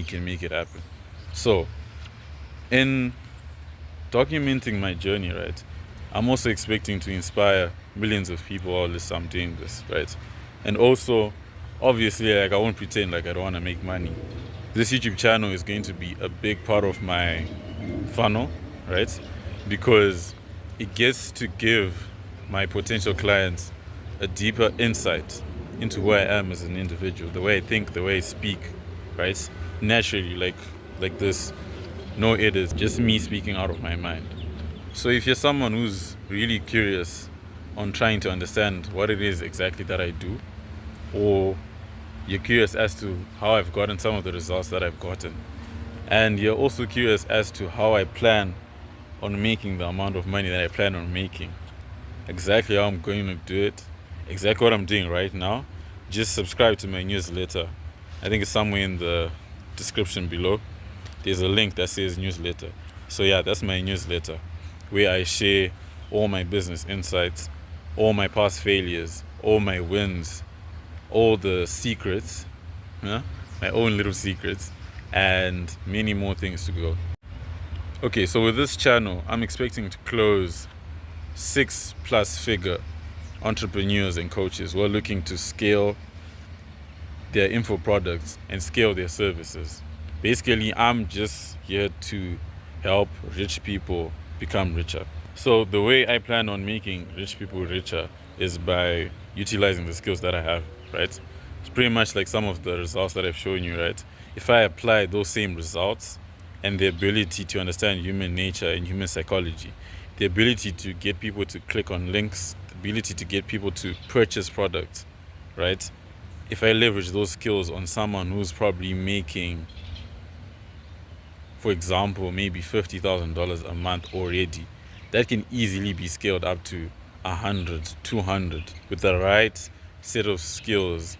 money can make it happen. So, in documenting my journey, right, I'm also expecting to inspire millions of people while I'm doing this, right? And also, obviously, like, I won't pretend like I don't want to make money. This YouTube channel is going to be a big part of my funnel, right? Because it gets to give my potential clients a deeper insight into who I am as an individual, the way I think, the way I speak, right? Naturally, like this, no edits, just me speaking out of my mind. So if you're someone who's really curious on trying to understand what it is exactly that I do, or you're curious as to how I've gotten some of the results that I've gotten, and you're also curious as to how I plan on making the amount of money that I plan on making, exactly how I'm going to do it, exactly what I'm doing right now, just subscribe to my newsletter. I think it's somewhere in the description below. There's a link that says newsletter. So yeah, that's my newsletter, where I share all my business insights, all my past failures, all my wins, all the secrets, my own little secrets, and many more things to go. Okay, so with this channel, I'm expecting to close 6+ figure entrepreneurs and coaches who are looking to scale their info products and scale their services. Basically, I'm just here to help rich people become richer. So the way I plan on making rich people richer is by utilizing the skills that I have, right? It's pretty much like some of the results that I've shown you, right? If I apply those same results and the ability to understand human nature and human psychology, the ability to get people to click on links, the ability to get people to purchase products, right? If I leverage those skills on someone who's probably making, for example, maybe $50,000 a month already, that can easily be scaled up to 100, 200 with the right set of skills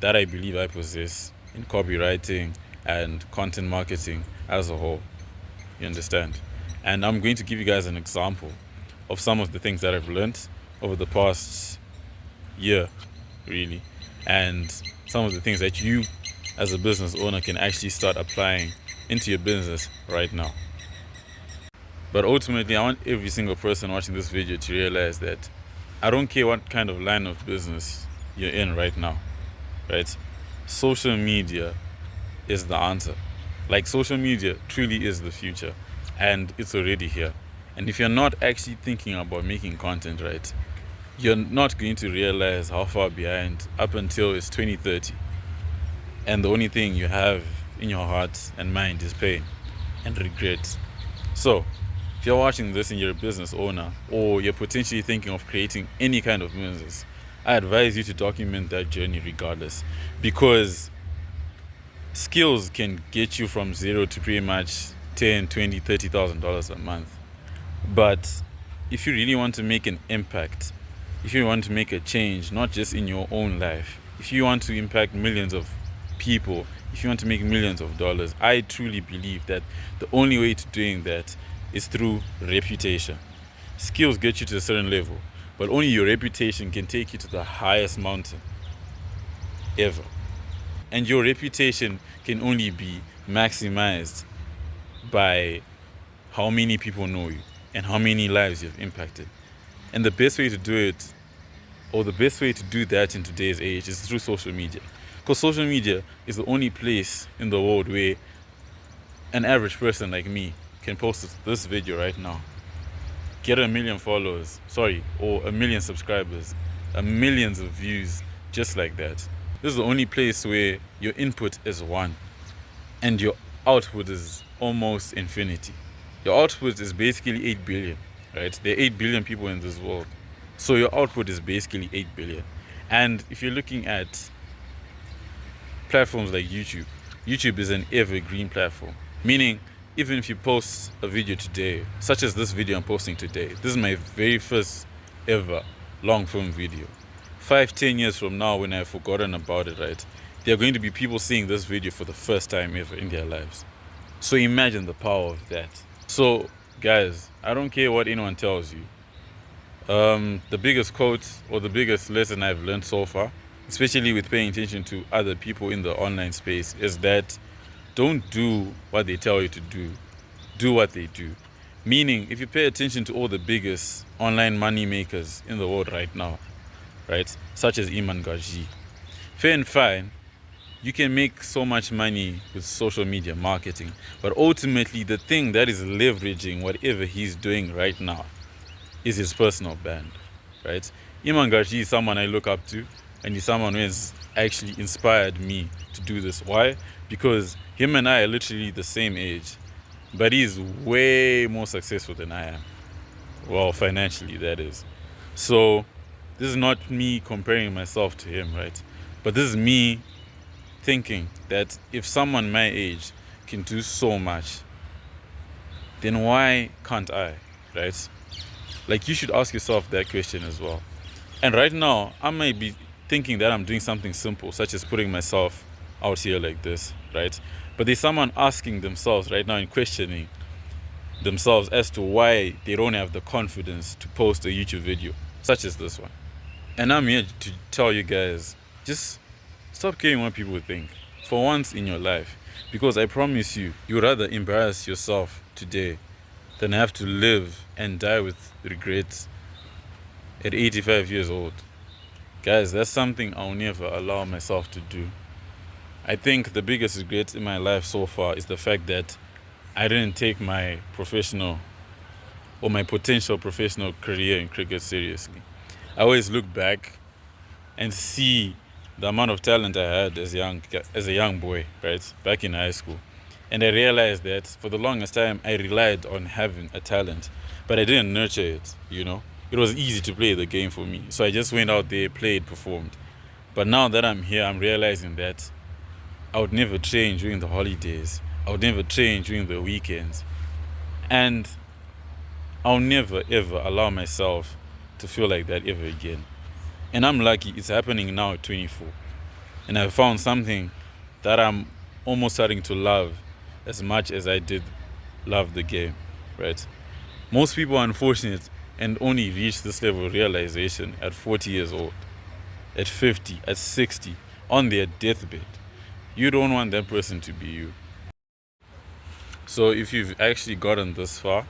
that I believe I possess in copywriting and content marketing as a whole. You understand? And I'm going to give you guys an example of some of the things that I've learned over the past year, really, and some of the things that you as a business owner can actually start applying into your business right now. But ultimately, I want every single person watching this video to realize that I don't care what kind of line of business you're in right now, right? Social media is the answer. Like, social media truly is the future, and it's already here. And if you're not actually thinking about making content, right, you're not going to realize how far behind up until it's 2030. And the only thing you have in your heart and mind is pain and regret. So, if you're watching this and you're a business owner, or you're potentially thinking of creating any kind of business, I advise you to document that journey regardless, because skills can get you from zero to pretty much $10, $20, $30,000 a month. But if you really want to make an impact, if you want to make a change, not just in your own life, if you want to impact millions of people, if you want to make millions of dollars, I truly believe that the only way to doing that is through reputation. Skills get you to a certain level, but only your reputation can take you to the highest mountain ever. And your reputation can only be maximized by how many people know you and how many lives you've impacted. And the best way to do it, or the best way to do that in today's age, is through social media. Because social media is the only place in the world where an average person like me can post this video right now, get 1 million followers, or 1 million subscribers, millions of views, just like that. This is the only place where your input is 1 and your output is almost infinity. Your output is basically 8 billion, right? There are 8 billion people in this world. So your output is basically 8 billion. And if you're looking at platforms like YouTube, YouTube is an evergreen platform, meaning even if you post a video today, such as this video I'm posting today, this is my very first ever long form video. 5-10 years from now, when I've forgotten about it, right, there are going to be people seeing this video for the first time ever in their lives. So imagine the power of that. So guys, I don't care what anyone tells you. The biggest quote or the biggest lesson I've learned so far, especially with paying attention to other people in the online space, is that don't do what they tell you to do what they do. Meaning, if you pay attention to all the biggest online money makers in the world right now, right, such as Iman Gaji, fair and fine, you can make so much money with social media marketing, but ultimately the thing that is leveraging whatever he's doing right now is his personal brand, right? Iman Gaji is someone I look up to, and he's someone who has actually inspired me to do this. Why? Because him and I are literally the same age, but he's way more successful than I am. Well, financially, that is. So this is not me comparing myself to him, right? But this is me thinking that if someone my age can do so much, then why can't I, right? Like, you should ask yourself that question as well. And right now, I might be thinking that I'm doing something simple, such as putting myself out here like this, right? But there's someone asking themselves right now and questioning themselves as to why they don't have the confidence to post a YouTube video, such as this one. And I'm here to tell you guys, just stop caring what people think for once in your life. Because I promise you, you'd rather embarrass yourself today than have to live and die with regrets at 85 years old. Guys, that's something I'll never allow myself to do. I think the biggest regret in my life so far is the fact that I didn't take my professional or my potential professional career in cricket seriously. I always look back and see the amount of talent I had as a young boy, right, back in high school. And I realized that for the longest time, I relied on having a talent, but I didn't nurture it, you know. It was easy to play the game for me. So I just went out there, played, performed. But now that I'm here, I'm realizing that I would never train during the holidays. I would never train during the weekends. And I'll never, ever allow myself to feel like that ever again. And I'm lucky it's happening now at 24. And I found something that I'm almost starting to love as much as I did love the game, right? Most people are unfortunate and only reach this level of realization at 40 years old, at 50, at 60, on their deathbed. You don't want that person to be you. So if you've actually gotten this far,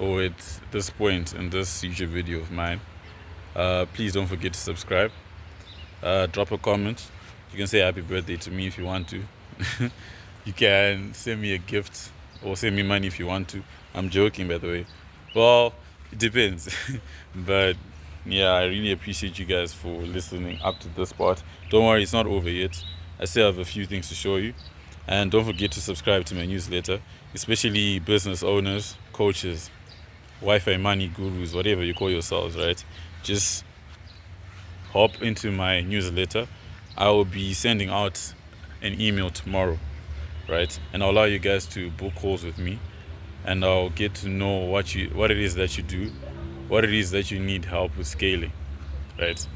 or at this point in this YouTube video of mine, please don't forget to subscribe. Drop a comment. You can say happy birthday to me if you want to. You can send me a gift or send me money if you want to. I'm joking, by the way. Well, it depends. But yeah, I really appreciate you guys for listening up to this part. Don't worry, it's not over yet. I still have a few things to show you. And don't forget to subscribe to my newsletter, especially business owners, coaches, Wi-Fi money gurus, whatever you call yourselves, right? Just hop into my newsletter. I will be sending out an email tomorrow, right? And I'll allow you guys to book calls with me, and I'll get to know what it is that you do, what it is that you need help with scaling, right?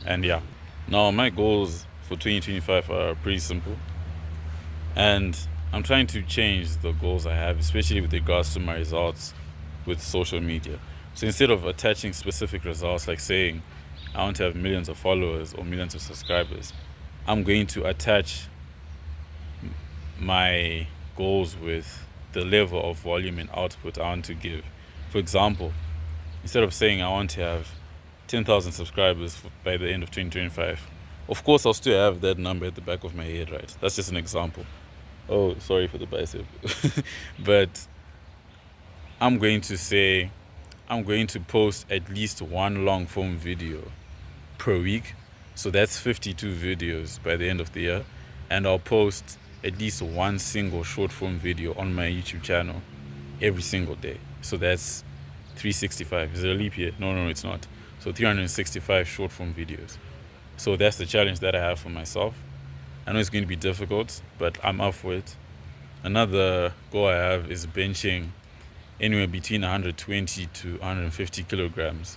And yeah, now my goals for 2025 are pretty simple, and I'm trying to change the goals I have, especially with regards to my results with social media. So instead of attaching specific results, like saying I want to have millions of followers or millions of subscribers, I'm going to attach my goals with the level of volume and output I want to give. For example, instead of saying I want to have 10,000 subscribers by the end of 2025, of course I'll still have that number at the back of my head, right? That's just an example. Oh, sorry for the bicep. But I'm going to say I'm going to post at least one long form video per week. So that's 52 videos by the end of the year. And I'll post at least one single short form video on my YouTube channel every single day. So that's 365. Is it a leap year? No, it's not. So 365 short form videos. So that's the challenge that I have for myself. I know it's going to be difficult, but I'm up for it. Another goal I have is benching anywhere between 120 to 150 kilograms,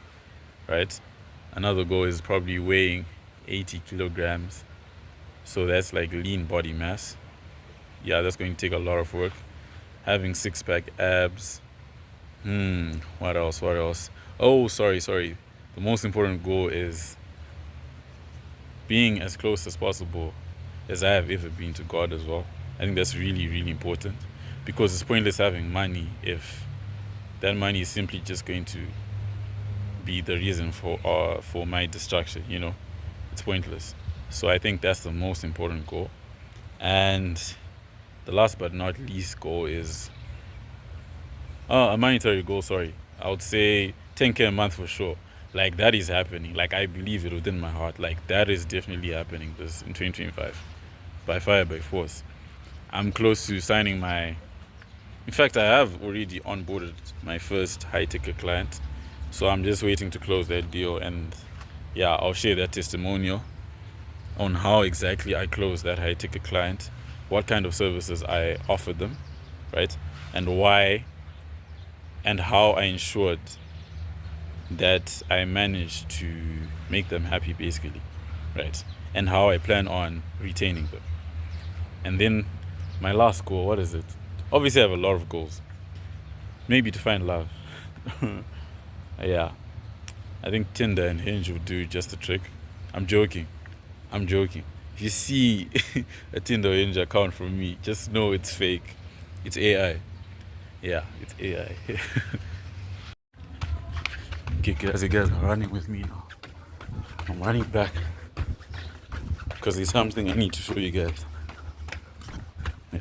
right? Another goal is probably weighing 80 kilograms. So that's like lean body mass. Yeah, that's going to take a lot of work. Having six-pack abs. What else? Oh, sorry. The most important goal is being as close as possible as I have ever been to God as well. I think that's really, really important, because it's pointless having money if that money is simply just going to be the reason for my destruction. It's pointless. So I think that's the most important goal. And the last but not least goal is a monetary goal. Sorry, I would say 10K a month for sure. Like, that is happening. Like, I believe it within my heart. Like, that is definitely happening this in 2025, by fire, by force. I'm close to signing my. In fact, I have already onboarded my first high ticket client, so I'm just waiting to close that deal. And yeah, I'll share that testimonial on how exactly I closed that high ticket client, what kind of services I offered them, right, and why, and how I ensured that I managed to make them happy, basically, right, and how I plan on retaining them. And then my last goal, what is it? Obviously, I have a lot of goals. Maybe to find love. Yeah, I think Tinder and Hinge would do just the trick. I'm joking. If you see a Tinder or Hinge account from me, just know it's fake. It's AI. Yeah, it's AI. Okay, guys, you guys are running with me now. I'm running back because there's something I need to show you guys. Yeah.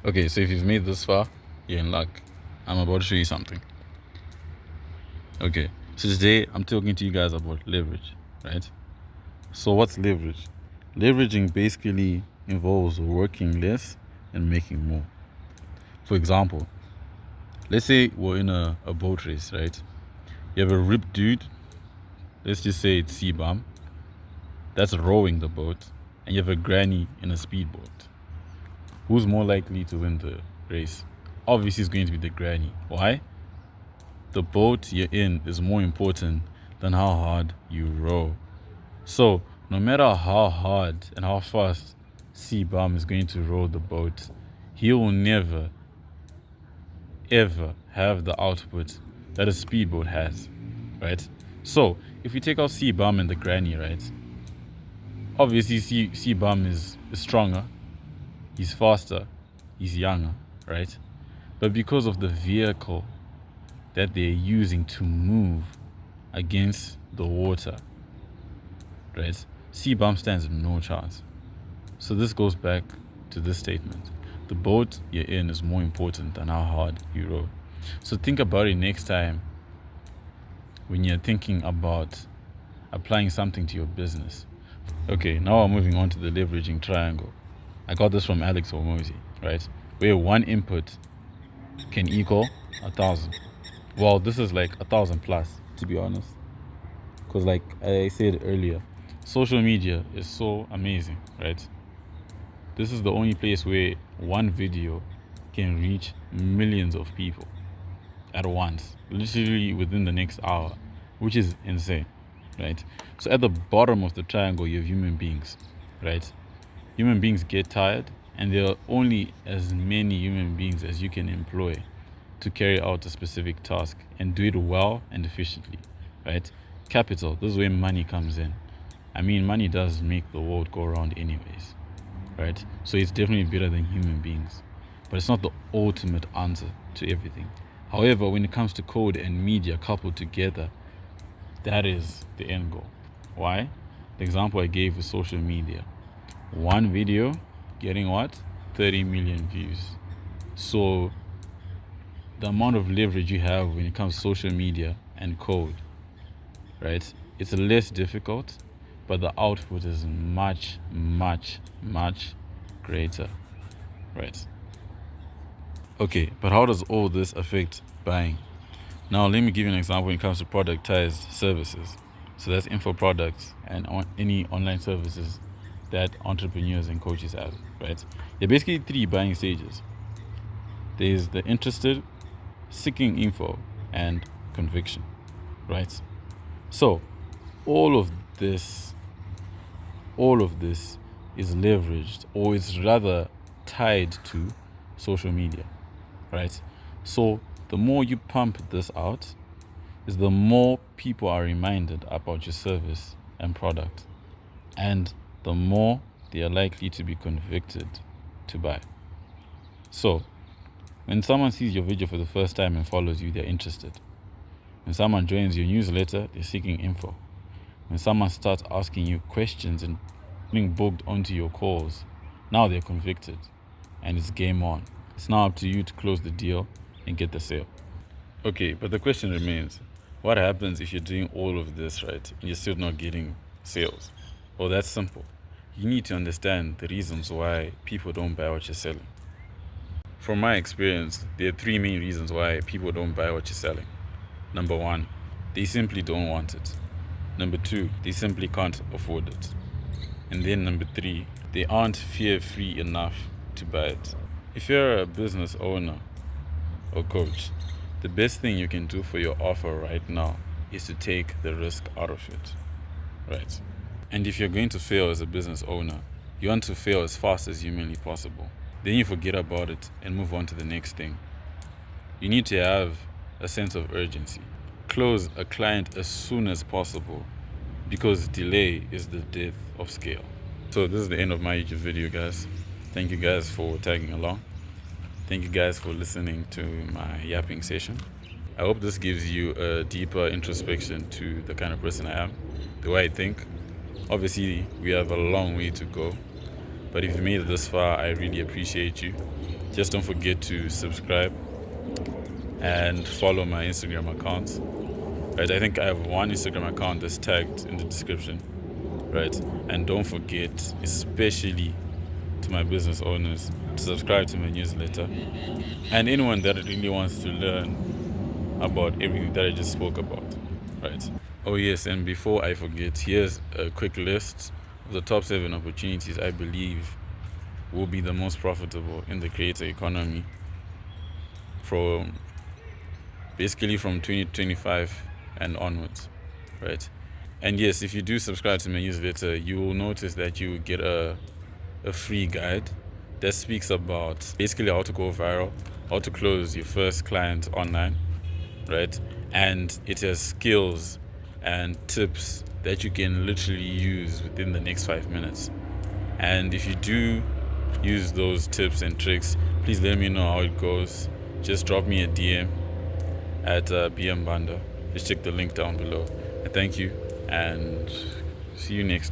Okay, so if you've made this far, you're in luck. I'm about to show you something. Okay, so today I'm talking to you guys about leverage, right? So what's leverage? Leveraging basically involves working less and making more. For example, let's say we're in a boat race, right? You have a ripped dude, let's just say it's C-Bomb, that's rowing the boat, and you have a granny in a speedboat. Who's more likely to win the race? Obviously, it's going to be the granny. Why? The boat you're in is more important than how hard you row. So, no matter how hard and how fast C-Bomb is going to row the boat, he will never, ever have the output that a speedboat has, right? So, if we take out C-Bomb and the granny, right? Obviously, C-Bomb is stronger, he's faster, he's younger, right? But because of the vehicle that they're using to move against the water, right? C-Bomb stands no chance. So this goes back to this statement. The boat you're in is more important than how hard you row. So think about it next time when you're thinking about applying something to your business. Okay, now I'm moving on to the leveraging triangle. I got this from Alex Hormozy, right? Where one input can equal 1,000. Well, this is like 1,000 plus, to be honest. Because like I said earlier, social media is so amazing, right? This is the only place where one video can reach millions of people at once, literally within the next hour, which is insane, right? So at the bottom of the triangle, you have human beings, right? Human beings get tired, and there are only as many human beings as you can employ to carry out a specific task and do it well and efficiently, right? Capital, this is where money comes in. I mean, money does make the world go around anyways, right? So it's definitely better than human beings, but it's not the ultimate answer to everything. However, when it comes to code and media coupled together, that is the end goal. Why? The example I gave with social media. One video getting what? 30 million views. So the amount of leverage you have when it comes to social media and code, right? It's less difficult, but the output is much, much, much greater, right? Okay, but how does all this affect buying? Now, let me give you an example when it comes to productized services. So that's info products and any online services that entrepreneurs and coaches have, right? There are basically three buying stages. There's the interested, seeking info, and conviction, right? So all of this is leveraged, or it's rather tied to social media, right? So the more you pump this out, is the more people are reminded about your service and product, and the more they are likely to be convicted to buy. So, when someone sees your video for the first time and follows you, they're interested. When someone joins your newsletter, they're seeking info. When someone starts asking you questions and being booked onto your calls, now they're convicted and it's game on. It's now up to you to close the deal and get the sale. Okay, but the question remains, what happens if you're doing all of this, right, and you're still not getting sales? Well, that's simple. You need to understand the reasons why people don't buy what you're selling. From my experience, there are 3 main reasons why people don't buy what you're selling. Number 1, they simply don't want it. Number 2, they simply can't afford it. And then number 3, they aren't fear-free enough to buy it. If you're a business owner or coach, the best thing you can do for your offer right now is to take the risk out of it, right? And if you're going to fail as a business owner, you want to fail as fast as humanly possible. Then you forget about it and move on to the next thing. You need to have a sense of urgency. Close a client as soon as possible, because delay is the death of scale. So this is the end of my YouTube video, guys. Thank you guys for tagging along. Thank you guys for listening to my yapping session. I hope this gives you a deeper introspection to the kind of person I am, the way I think. Obviously, we have a long way to go, but if you made it this far, I really appreciate you. Just don't forget to subscribe and follow my Instagram account. Right, I think I have one Instagram account that's tagged in the description. Right, and don't forget, especially to my business owners, to subscribe to my newsletter. And anyone that really wants to learn about everything that I just spoke about. Right. Oh yes, and before I forget, here's a quick list of the top 7 opportunities I believe will be the most profitable in the creator economy basically from 2025 and onwards, right? And yes, if you do subscribe to my newsletter, you will notice that you get a free guide that speaks about basically how to go viral, how to close your first client online, right? And it has skills and tips that you can literally use within the next 5 minutes. And if you do use those tips and tricks, please let me know how it goes. Just drop me a DM at BM Banda. Just check the link down below. And thank you, and see you next time.